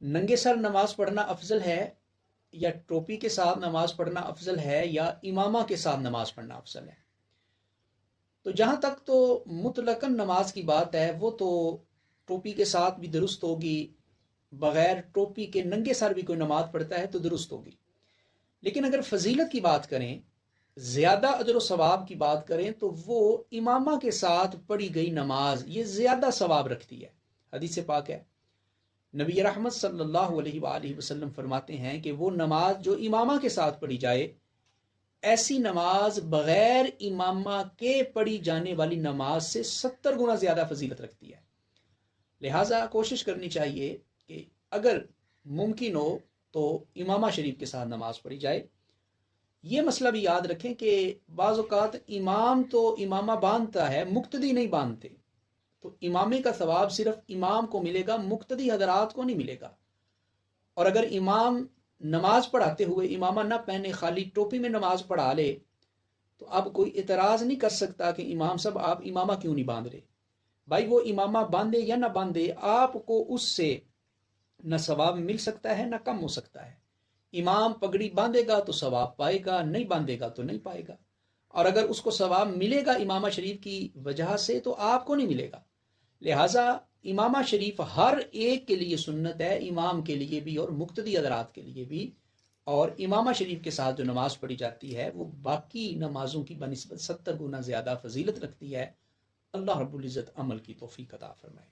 ننگے سر نماز پڑھنا افضل ہے یا ٹوپی کے ساتھ نماز پڑھنا افضل ہے یا امامہ کے ساتھ نماز پڑھنا افضل ہے؟ تو جہاں تک تو مطلقاً نماز کی بات ہے وہ تو ٹوپی کے ساتھ بھی درست ہوگی، بغیر ٹوپی کے ننگے سر بھی کوئی نماز پڑھتا ہے تو درست ہوگی۔ لیکن اگر فضیلت کی بات کریں، زیادہ اجر و ثواب کی بات کریں، تو وہ امامہ کے ساتھ پڑھی گئی نماز یہ زیادہ ثواب رکھتی ہے۔ حدیث پاک ہے، نبی رحمت صلی اللہ علیہ وآلہ وسلم فرماتے ہیں کہ وہ نماز جو امامہ کے ساتھ پڑھی جائے، ایسی نماز بغیر امامہ کے پڑھی جانے والی نماز سے 70 گنا زیادہ فضیلت رکھتی ہے۔ لہٰذا کوشش کرنی چاہیے کہ اگر ممکن ہو تو امامہ شریف کے ساتھ نماز پڑھی جائے۔ یہ مسئلہ بھی یاد رکھیں کہ بعض اوقات امام تو امامہ باندھتا ہے، مقتدی نہیں باندھتے، تو امامے کا ثواب صرف امام کو ملے گا، مقتدی حضرات کو نہیں ملے گا۔ اور اگر امام نماز پڑھاتے ہوئے امامہ نہ پہنے، خالی ٹوپی میں نماز پڑھا لے، تو اب کوئی اعتراض نہیں کر سکتا کہ امام صاحب آپ امامہ کیوں نہیں باندھ رہے۔ بھائی وہ امامہ باندھے یا نہ باندھے، آپ کو اس سے نہ ثواب مل سکتا ہے نہ کم ہو سکتا ہے۔ امام پگڑی باندھے گا تو ثواب پائے گا، نہیں باندھے گا تو نہیں پائے گا۔ اور اگر اس کو ثواب ملے گا امامہ شریف کی وجہ سے تو آپ کو نہیں ملے گا۔ لہٰذا امامہ شریف ہر ایک کے لیے سنت ہے، امام کے لیے بھی اور مقتدی حضرات کے لیے بھی۔ اور امامہ شریف کے ساتھ جو نماز پڑھی جاتی ہے وہ باقی نمازوں کی بنسبت 70 گنا زیادہ فضیلت رکھتی ہے۔ اللہ رب العزت عمل کی توفیق عطا فرمائے۔